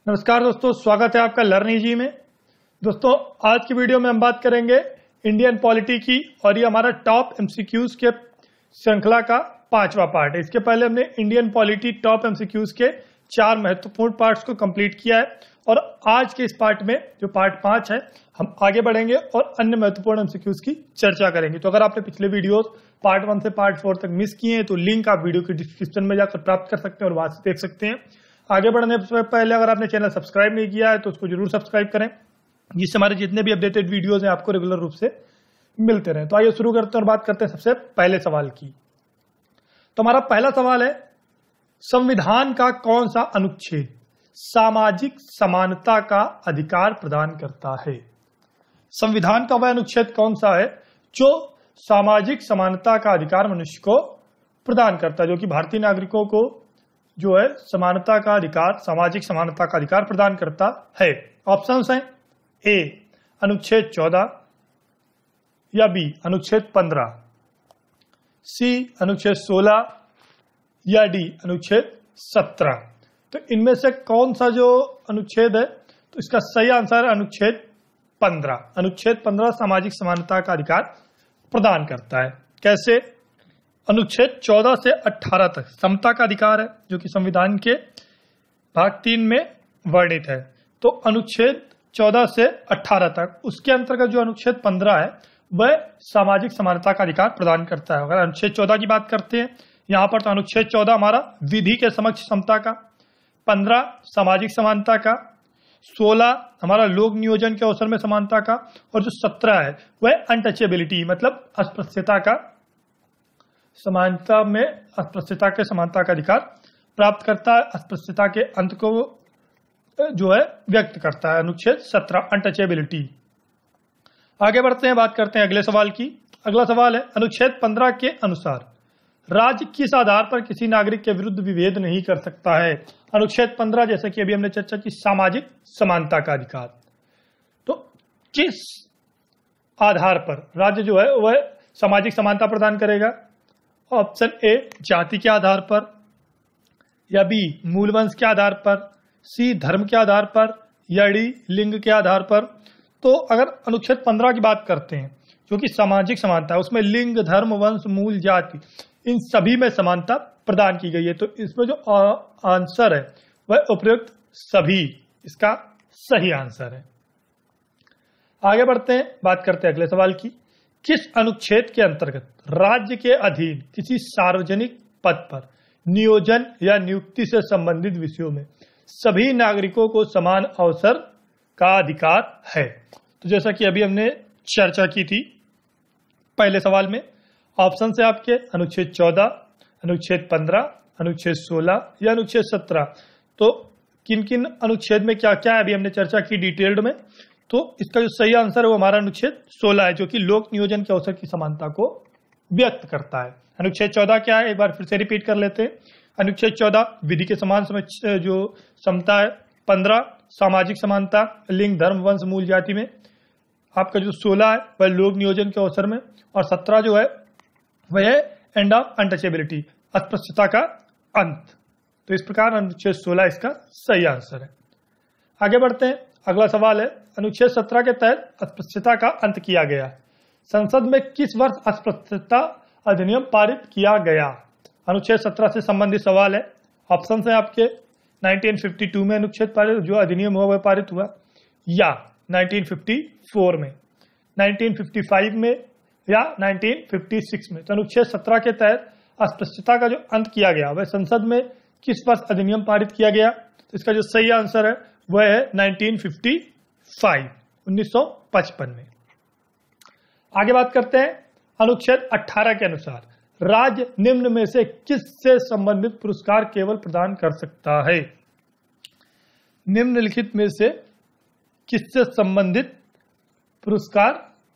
नमस्कार दोस्तों, स्वागत है आपका लर्न इजी में। दोस्तों, आज की वीडियो में हम बात करेंगे इंडियन पॉलिटी की और ये हमारा टॉप एमसीक्यूज के श्रृंखला का 5वां पार्ट है। इसके पहले हमने इंडियन पॉलिटी टॉप एमसीक्यूज के 4 महत्वपूर्ण पार्ट्स को कंप्लीट किया है और आज के इस पार्ट में जो पार्ट 5 है हम आगे बढ़ेंगे और अन्य महत्वपूर्ण एमसीक्यूज की चर्चा करेंगे। तो अगर आपने पिछले वीडियोस पार्ट 1 से पार्ट 4 तक मिस किए हैं तो लिंक आप वीडियो के डिस्क्रिप्शन में जाकर प्राप्त कर सकते हैं और वहां से देख सकते हैं। आगे बढ़ने से पहले अगर आपने चैनल सब्सक्राइब नहीं किया है तो उसको जरूर सब्सक्राइब करें, जिससे हमारे जितने भी अपडेटेड वीडियोस हैं आपको रेगुलर रूप से मिलते रहें। तो आइए शुरू करते हैं और बात करते हैं सबसे पहले सवाल की। तो हमारा पहला सवाल है, संविधान का कौन सा अनुच्छेद सामाजिक समानता का अधिकार प्रदान करता है? संविधान का वह अनुच्छेद कौन सा है जो सामाजिक समानता का अधिकार मनुष्य को प्रदान करता है, जो कि भारतीय नागरिकों को जो है समानता का अधिकार, सामाजिक समानता का अधिकार प्रदान करता है? ऑप्शंस हैं ए अनुच्छेद 14 या बी अनुच्छेद 15, सी अनुच्छेद 16 या डी अनुच्छेद 17। तो इनमें से कौन सा जो अनुच्छेद है, तो इसका सही आंसर है अनुच्छेद 15। अनुच्छेद 15 सामाजिक समानता का अधिकार प्रदान करता है। कैसे? अनुच्छेद 14 से 18 तक समता का अधिकार है, जो कि संविधान के भाग 3 में वर्णित है। तो अनुच्छेद 14 से 18 तक, उसके अंतर्गत जो अनुच्छेद 15 है वह सामाजिक समानता का अधिकार प्रदान करता है। अगर अनुच्छेद 14 की बात करते हैं यहां पर, तो अनुच्छेद 14 हमारा विधि के समक्ष समता का, 15 सामाजिक समानता का, 16 हमारा लोक नियोजन के अवसर में समानता का, और जो 17 है वह अनटचेबिलिटी मतलब अस्पृश्यता का, समानता में अस्पृश्यता के समानता का अधिकार प्राप्त करता है, अस्पृश्यता के अंत को जो है व्यक्त करता है। अनुच्छेद 17 अनटचेबिलिटी। आगे बढ़ते हैं, बात करते हैं अगले सवाल की। अगला सवाल है, अनुच्छेद 15 के अनुसार राज्य किस आधार पर किसी नागरिक के विरुद्ध विभेद नहीं कर सकता है? अनुच्छेद 15 जैसे कि अभी हमने चर्चा की, सामाजिक समानता का अधिकार। तो किस आधार पर राज्य जो है वह सामाजिक समानता प्रदान करेगा? ऑप्शन ए जाति के आधार पर, या बी मूलवंश के आधार पर, सी धर्म के आधार पर, या डी लिंग के आधार पर। तो अगर अनुच्छेद 15 की बात करते हैं जो कि सामाजिक समानता है, उसमें लिंग, धर्म, वंश, मूल, जाति इन सभी में समानता प्रदान की गई है। तो इसमें जो आंसर है वह उपयुक्त सभी इसका सही आंसर है। आगे बढ़ते हैं, बात करते हैं अगले सवाल की। किस अनुच्छेद के अंतर्गत राज्य के अधीन किसी सार्वजनिक पद पर नियोजन या नियुक्ति से संबंधित विषयों में सभी नागरिकों को समान अवसर का अधिकार है? तो जैसा कि अभी हमने चर्चा की थी पहले सवाल में, ऑप्शन से आपके अनुच्छेद 14, अनुच्छेद 15, अनुच्छेद 16 या अनुच्छेद 17। तो किन किन अनुच्छेद में क्या क्या है अभी हमने चर्चा की डिटेल्ड में। तो इसका जो सही आंसर है वो हमारा अनुच्छेद 16 है, जो कि लोक नियोजन के अवसर की समानता को व्यक्त करता है। अनुच्छेद 14 क्या है, एक बार फिर से रिपीट कर लेते हैं। अनुच्छेद 14 विधि के समान जो समता है, 15 सामाजिक समानता, लिंग, धर्म, वंश, मूल, जाति में। आपका जो 16 है वह लोक नियोजन के अवसर में, और 17 जो है वह है एंड ऑफ अनटचेबिलिटी, अस्पृश्यता का अंत। तो इस प्रकार अनुच्छेद 16 इसका सही आंसर है। आगे बढ़ते हैं, अगला सवाल है, अनुच्छेद 17 के तहत अस्पृश्यता का अंत किया गया। संसद में किस वर्ष अस्पृश्यता अधिनियम पारित किया गया? अनुच्छेद 17 से संबंधित सवाल है। ऑप्शन है आपके 1952 में अनुच्छेद पारित जो अधिनियम हुआ वह पारित हुआ, या 1954 में, 1955 में, या 1956 में। तो अनुच्छेद 17 के तहत अस्पृश्यता का जो अंत किया गया वह संसद में किस वर्ष अधिनियम पारित किया गया? तो इसका जो सही आंसर है वह है 1955 में। आगे बात करते हैं, अनुच्छेद 18 के अनुसार राज्य निम्न में से किससे संबंधित पुरस्कार केवल प्रदान कर सकता है? निम्नलिखित में से किससे संबंधित पुरस्कार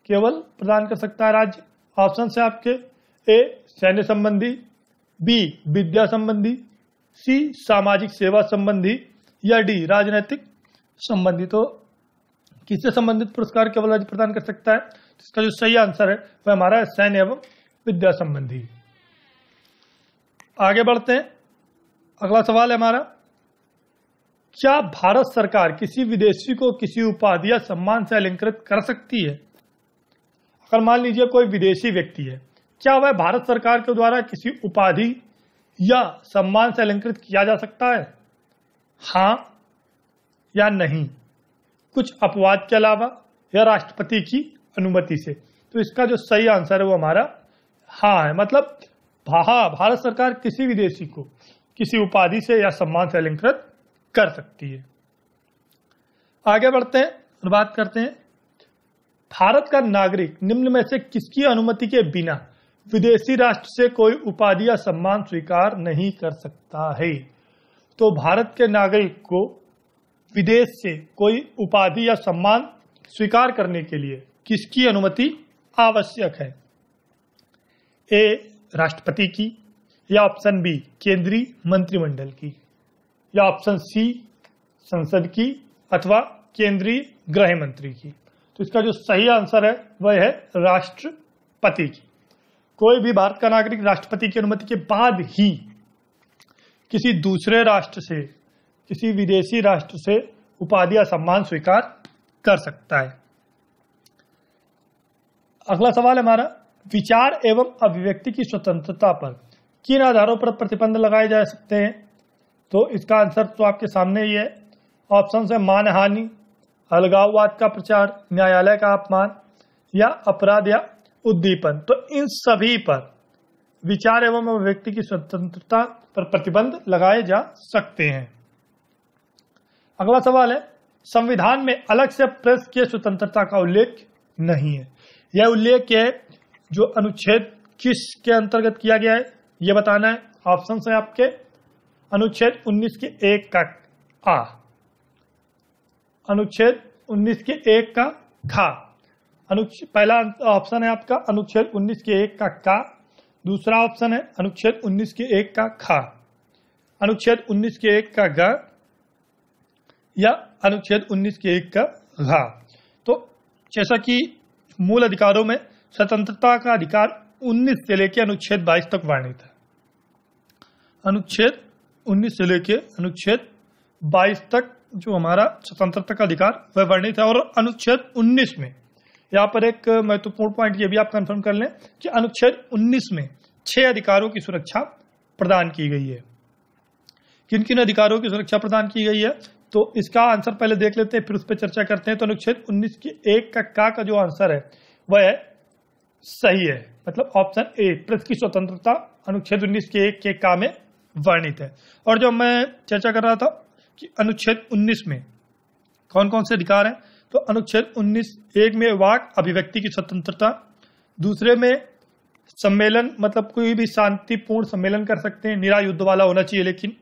केवल प्रदान कर सकता है राज्य? ऑप्शन है आपके ए सैन्य संबंधी, बी विद्या संबंधी, सी सामाजिक सेवा संबंधी, या डी राजनीतिक संबंधी। तो किससे संबंधित पुरस्कार केवल राज्य प्रदान कर सकता है? इसका जो सही आंसर है वह हमारा सैन्य एवं विद्या संबंधी। आगे बढ़ते हैं, अगला सवाल है हमारा क्या भारत सरकार किसी विदेशी को किसी उपाधि या सम्मान से अलंकृत कर सकती है? अगर मान लीजिए कोई विदेशी व्यक्ति है, क्या वह भारत सरकार के द्वारा किसी उपाधि या सम्मान से अलंकृत किया जा सकता है? हाँ या नहीं, कुछ अपवाद के अलावा या राष्ट्रपति की अनुमति से? तो इसका जो सही आंसर है वो हमारा हाँ है। मतलब भारत सरकार किसी विदेशी को किसी उपाधि से या सम्मान से अलंकृत कर सकती है। आगे बढ़ते हैं और बात करते हैं, भारत का नागरिक निम्न में से किसकी अनुमति के बिना विदेशी राष्ट्र से कोई उपाधि या सम्मान स्वीकार नहीं कर सकता है? तो भारत के नागरिक को विदेश से कोई उपाधि या सम्मान स्वीकार करने के लिए किसकी अनुमति आवश्यक है? ए राष्ट्रपति की, या ऑप्शन बी केंद्रीय मंत्रिमंडल की, या ऑप्शन सी संसद की, अथवा केंद्रीय गृह मंत्री की? तो इसका जो सही आंसर है वह है राष्ट्रपति की। कोई भी भारत का नागरिक राष्ट्रपति की अनुमति के बाद ही किसी दूसरे राष्ट्र से, किसी विदेशी राष्ट्र से उपाधि या सम्मान स्वीकार कर सकता है। अगला सवाल हमारा, विचार एवं अभिव्यक्ति की स्वतंत्रता पर किन आधारों पर प्रतिबंध लगाए जा सकते हैं? तो इसका आंसर तो आपके सामने ही है। ऑप्शन है मानहानि, अलगाववाद का प्रचार, न्यायालय का अपमान, या अपराध या उद्दीपन। तो इन सभी पर विचार एवं अभिव्यक्ति की स्वतंत्रता पर प्रतिबंध लगाए जा सकते हैं। अगला सवाल है, संविधान में अलग से प्रेस की स्वतंत्रता का उल्लेख नहीं है। यह उल्लेख है जो अनुच्छेद किस के अंतर्गत किया गया है, यह बताना है। ऑप्शन है आपके अनुच्छेद 19 के 1 का आ, अनुच्छेद 19 के 1 का खा। पहला ऑप्शन है आपका अनुच्छेद 19 के 1 का का, दूसरा ऑप्शन है अनुच्छेद 19 के 1 का खा, अनुच्छेद 19 के 1 का ग, या अनुच्छेद 19 के 1 का घा। तो जैसा कि मूल अधिकारों में स्वतंत्रता का अधिकार 19 से लेकर अनुच्छेद 22 तक वर्णित है। अनुच्छेद 19 से लेकर अनुच्छेद 22 तक जो हमारा स्वतंत्रता का अधिकार वह वर्णित है। और अनुच्छेद 19 में यहाँ पर एक महत्वपूर्ण पॉइंट ये भी आप कंफर्म कर लें कि अनुच्छेद 19 में 6 अधिकारों की सुरक्षा प्रदान की गई है। किन किन अधिकारों की सुरक्षा प्रदान की गई है, तो इसका आंसर पहले देख लेते हैं, फिर उस पर चर्चा करते हैं। तो अनुच्छेद 19 के 1 का जो आंसर है वह सही है। मतलब ऑप्शन ए, प्रेस की स्वतंत्रता अनुच्छेद 19 के 1 के का में वर्णित है। और जो मैं चर्चा कर रहा था कि अनुच्छेद 19 में कौन कौन से अधिकार हैं, तो अनुच्छेद 19(1) में वाक अभिव्यक्ति की स्वतंत्रता, दूसरे में सम्मेलन, मतलब कोई भी शांतिपूर्ण सम्मेलन कर सकते हैं, निरा युद्ध वाला होना चाहिए। लेकिन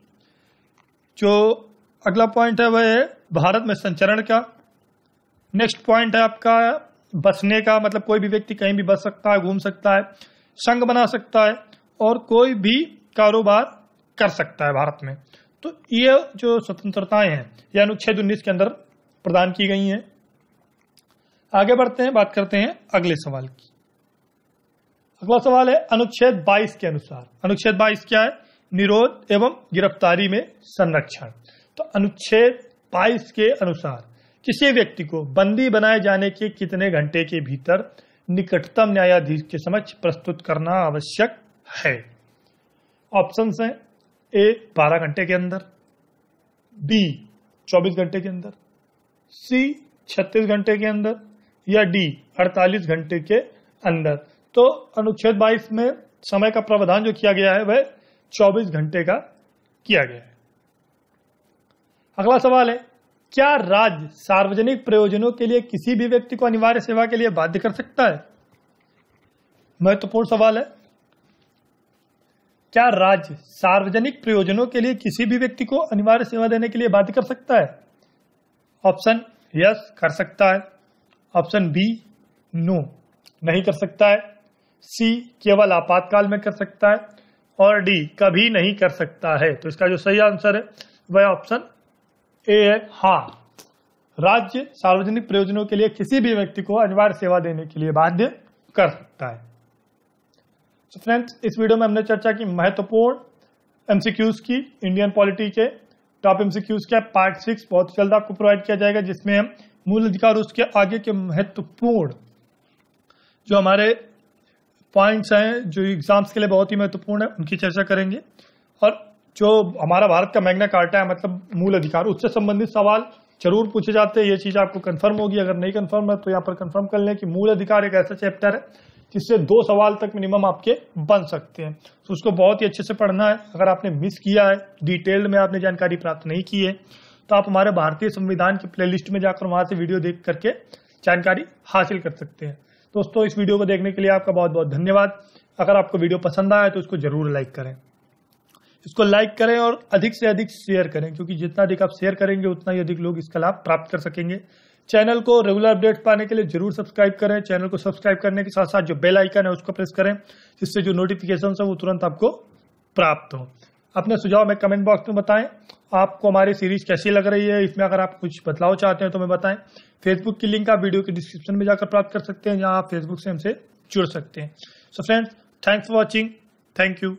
जो अगला पॉइंट है वह है भारत में संचरण का। नेक्स्ट पॉइंट है आपका बसने का, मतलब कोई भी व्यक्ति कहीं भी बस सकता है, घूम सकता है, संघ बना सकता है और कोई भी कारोबार कर सकता है भारत में। तो ये जो स्वतंत्रताएं हैं ये अनुच्छेद 19 के अंदर प्रदान की गई हैं। आगे बढ़ते हैं, बात करते हैं अगले सवाल की। अगला सवाल है अनुच्छेद 22 के अनुसार। अनुच्छेद 22 क्या है? निरोध एवं गिरफ्तारी में संरक्षण। तो अनुच्छेद 22 के अनुसार किसी व्यक्ति को बंदी बनाए जाने के कितने घंटे के भीतर निकटतम न्यायाधीश के समक्ष प्रस्तुत करना आवश्यक है? ऑप्शंस हैं ए 12 घंटे के अंदर, बी 24 घंटे के अंदर, सी 36 घंटे के अंदर, या डी 48 घंटे के अंदर। तो अनुच्छेद 22 में समय का प्रावधान जो किया गया है वह 24 घंटे का किया गया है। अगला सवाल है, क्या राज्य सार्वजनिक प्रयोजनों के लिए किसी भी व्यक्ति को अनिवार्य सेवा के लिए बाध्य कर सकता है? महत्वपूर्ण सवाल है। क्या राज्य सार्वजनिक प्रयोजनों के लिए किसी भी व्यक्ति को अनिवार्य सेवा देने के लिए बाध्य कर सकता है? ऑप्शन यस कर सकता है, ऑप्शन बी नो नहीं कर सकता है, सी केवल आपातकाल में कर सकता है, और डी कभी नहीं कर सकता है। तो इसका जो सही आंसर है वह ऑप्शन ए है, हाँ, राज्य सार्वजनिक प्रयोजनों के लिए किसी भी व्यक्ति को अनिवार्य सेवा देने के लिए बाध्य कर सकता है। तो फ्रेंड्स, इस वीडियो में हमने चर्चा की महत्वपूर्ण एमसीक्यूज की इंडियन पॉलिटी के टॉप एमसीक्यूज का पार्ट 6 बहुत जल्द आपको प्रोवाइड किया जाएगा, जिसमें हम मूल अधिकार उसके आगे के महत्वपूर्ण जो हमारे पॉइंट्स हैं जो एग्जाम्स के लिए बहुत ही महत्वपूर्ण है उनकी चर्चा करेंगे। और जो हमारा भारत का मैग्ना कार्टा है मतलब मूल अधिकार, उससे संबंधित सवाल जरूर पूछे जाते हैं। ये चीज आपको कंफर्म होगी, अगर नहीं कंफर्म है तो यहाँ पर कंफर्म कर लें कि मूल अधिकार एक ऐसा चैप्टर है जिससे 2 सवाल तक मिनिमम आपके बन सकते हैं, तो उसको बहुत ही अच्छे से पढ़ना है। अगर आपने मिस किया है, डिटेल्ड में आपने जानकारी प्राप्त नहीं की है, तो आप हमारे भारतीय संविधान की प्लेलिस्ट में जाकर वहां से वीडियो देख करके जानकारी हासिल कर सकते हैं। दोस्तों, इस वीडियो को देखने के लिए आपका बहुत बहुत धन्यवाद। अगर आपको वीडियो पसंद आया तो इसको जरूर लाइक करें, इसको लाइक करें और अधिक से अधिक शेयर करें, क्योंकि जितना अधिक आप शेयर करेंगे उतना ही अधिक लोग इसका लाभ प्राप्त कर सकेंगे। चैनल को रेगुलर अपडेट पाने के लिए जरूर सब्सक्राइब करें। चैनल को सब्सक्राइब करने के साथ साथ जो बेल आइकन है उसको प्रेस करें, जिससे जो नोटिफिकेशन है वो तुरंत आपको प्राप्त हो। अपने सुझाव में कमेंट बॉक्स में बताएं आपको हमारी सीरीज कैसी लग रही है। इसमें अगर आप कुछ बदलाव चाहते हैं तो हमें बताएं। फेसबुक की लिंक आप वीडियो के डिस्क्रिप्शन में जाकर प्राप्त कर सकते हैं, जहां आप फेसबुक से हमसे जुड़ सकते हैं। So friends, thanks for watching. Thank you.